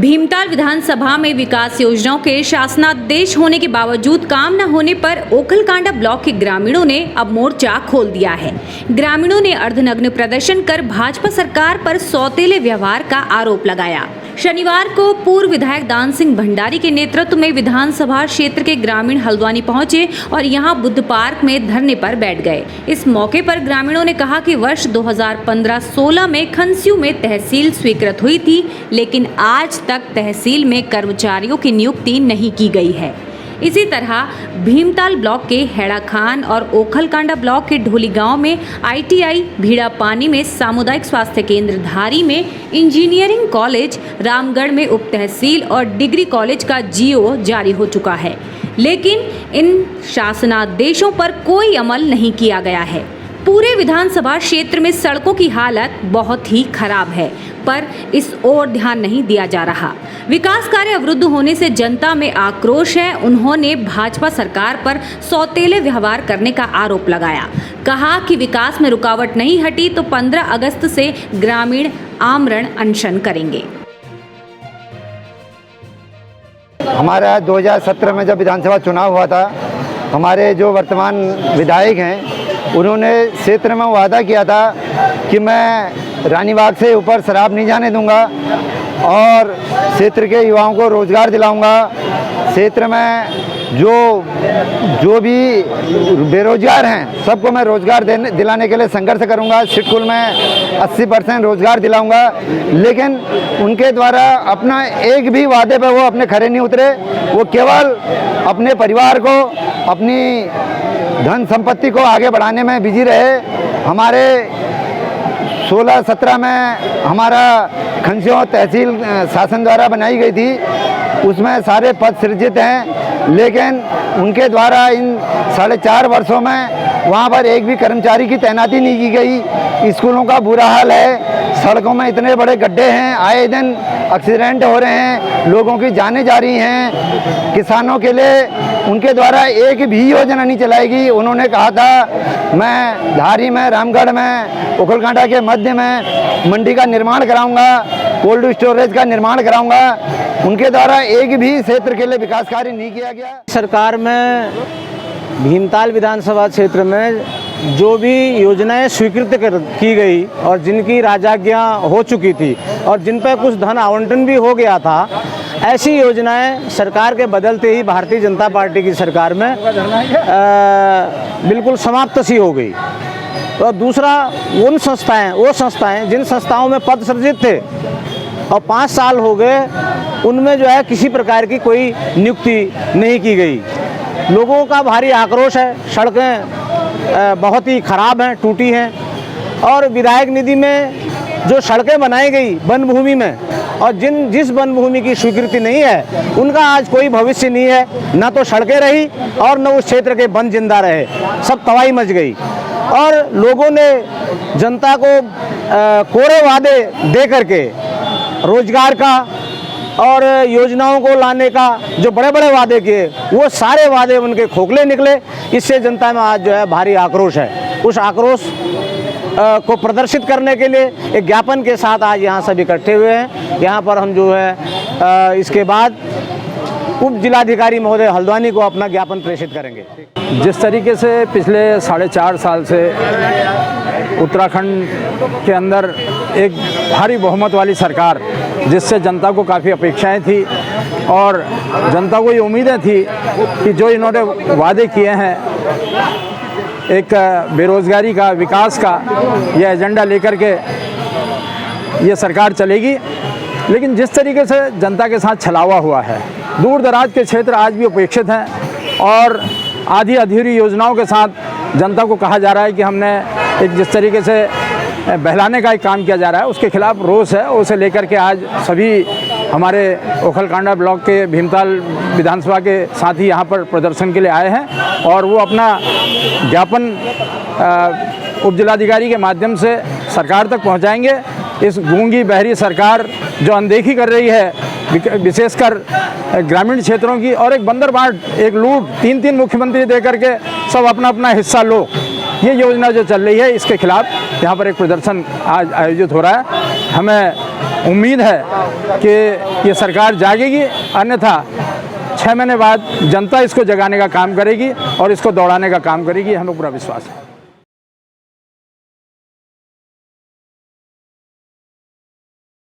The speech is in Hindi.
भीमताल विधानसभा में विकास योजनाओं के शासनादेश होने के बावजूद काम न होने पर ओखलकांडा ब्लॉक के ग्रामीणों ने अब मोर्चा खोल दिया है। ग्रामीणों ने अर्धनग्न प्रदर्शन कर भाजपा सरकार पर सौतेले व्यवहार का आरोप लगाया। शनिवार को पूर्व विधायक दान सिंह भंडारी के नेतृत्व में विधानसभा क्षेत्र के ग्रामीण हल्द्वानी पहुंचे और यहां बुद्ध पार्क में धरने पर बैठ गए। इस मौके पर ग्रामीणों ने कहा कि वर्ष 2015-16 में खनस्यू में तहसील स्वीकृत हुई थी, लेकिन आज तक तहसील में कर्मचारियों की नियुक्ति नहीं की गई है। इसी तरह भीमताल ब्लॉक के हेड़ा खान और ओखलकांडा ब्लॉक के ढोली गांव में ITI, भीड़ा पानी में सामुदायिक स्वास्थ्य केंद्र, धारी में इंजीनियरिंग कॉलेज, रामगढ़ में उप तहसील और डिग्री कॉलेज का GO जारी हो चुका है, लेकिन इन शासनादेशों पर कोई अमल नहीं किया गया है। पूरे विधानसभा क्षेत्र में सड़कों की हालत बहुत ही खराब है, पर इस ओर ध्यान नहीं दिया जा रहा। विकास कार्य अवरुद्ध होने से जनता में आक्रोश है। उन्होंने भाजपा सरकार पर सौतेले व्यवहार करने का आरोप लगाया। कहा कि विकास में रुकावट नहीं हटी तो 15 अगस्त से ग्रामीण आमरण अनशन करेंगे। हमारा 2017 में जब विधानसभा चुनाव हुआ था, हमारे जो वर्तमान विधायक हैं उन्होंने क्षेत्र में वादा किया था कि मैं रानीबाग से ऊपर शराब नहीं जाने दूंगा और क्षेत्र के युवाओं को रोजगार दिलाऊंगा। क्षेत्र में जो भी बेरोजगार हैं सबको मैं रोजगार दिलाने के लिए संघर्ष करूंगा। सिडकुल में 80% रोजगार दिलाऊंगा, लेकिन उनके द्वारा अपना एक भी वादे पर वो अपने खरे नहीं उतरे। वो केवल अपने परिवार को, अपनी धन संपत्ति को आगे बढ़ाने में बिजी रहे। हमारे 16-17 में हमारा खनस्यू तहसील शासन द्वारा बनाई गई थी, उसमें सारे पद सृजित हैं, लेकिन उनके द्वारा इन 4.5 वर्षों में वहाँ पर एक भी कर्मचारी की तैनाती नहीं की गई। स्कूलों का बुरा हाल है, सड़कों में इतने बड़े गड्ढे हैं, आए दिन एक्सीडेंट हो रहे हैं, लोगों की जानें जा रही हैं। किसानों के लिए उनके द्वारा एक भी योजना नहीं चलाएगी। उन्होंने कहा था मैं धारी में, रामगढ़ में, ओखलकांडा के मध्य में मंडी का निर्माण कराऊंगा, कोल्ड स्टोरेज का निर्माण कराऊंगा। उनके द्वारा एक भी क्षेत्र के लिए विकास कार्य नहीं किया गया। सरकार में भीमताल विधानसभा क्षेत्र में जो भी योजनाएं स्वीकृत की गई और जिनकी राजाज्ञा हो चुकी थी और जिन पर कुछ धन आवंटन भी हो गया था, ऐसी योजनाएं सरकार के बदलते ही भारतीय जनता पार्टी की सरकार में बिल्कुल समाप्त सी हो गई। और दूसरा, वो संस्थाएं जिन संस्थाओं में पद सृजित थे और 5 साल हो गए, उनमें जो है किसी प्रकार की कोई नियुक्ति नहीं की गई। लोगों का भारी आक्रोश है। सड़कें बहुत ही खराब हैं, टूटी हैं, और विधायक निधि में जो सड़कें बनाई गई वन भूमि में, और जिस वन भूमि की स्वीकृति नहीं है उनका आज कोई भविष्य नहीं है। ना तो सड़कें रही और न उस क्षेत्र के वन जिंदा रहे, सब तबाही मच गई। और लोगों ने जनता को कोरे वादे दे करके रोजगार का और योजनाओं को लाने का जो बड़े बड़े वादे किए, वो सारे वादे उनके खोखले निकले। इससे जनता में आज जो है भारी आक्रोश है। उस आक्रोश को प्रदर्शित करने के लिए एक ज्ञापन के साथ आज यहाँ सब इकट्ठे हुए हैं। यहाँ पर हम जो है इसके बाद उप जिलाधिकारी महोदय हल्द्वानी को अपना ज्ञापन प्रेषित करेंगे। जिस तरीके से पिछले 4.5 साल से उत्तराखंड के अंदर एक भारी बहुमत वाली सरकार, जिससे जनता को काफ़ी अपेक्षाएं थी और जनता को ये उम्मीदें थी कि जो इन्होंने वादे किए हैं, एक बेरोज़गारी का, विकास का यह एजेंडा लेकर के ये सरकार चलेगी, लेकिन जिस तरीके से जनता के साथ छलावा हुआ है, दूर दराज के क्षेत्र आज भी उपेक्षित हैं और आधी अधूरी योजनाओं के साथ जनता को कहा जा रहा है कि हमने एक जिस तरीके से बहलाने का एक काम किया जा रहा है, उसके खिलाफ रोष है। उसे लेकर के आज सभी हमारे ओखलकांडा ब्लॉक के भीमताल विधानसभा के साथी यहाँ पर प्रदर्शन के लिए आए हैं और वो अपना ज्ञापन उप जिलाधिकारी के माध्यम से सरकार तक पहुँचाएंगे। इस गूंगी बहरी सरकार जो अनदेखी कर रही है विशेषकर ग्रामीण क्षेत्रों की, और एक बंदरबाट, एक लूट, 3 मुख्यमंत्री दे करके सब अपना अपना हिस्सा लो, ये योजना जो चल रही है, इसके खिलाफ यहाँ पर एक प्रदर्शन आज आयोजित हो रहा है। हमें उम्मीद है कि ये सरकार जागेगी, अन्यथा 6 महीने बाद जनता इसको जगाने का काम करेगी और इसको दौड़ाने का काम करेगी, हमें पूरा विश्वास है।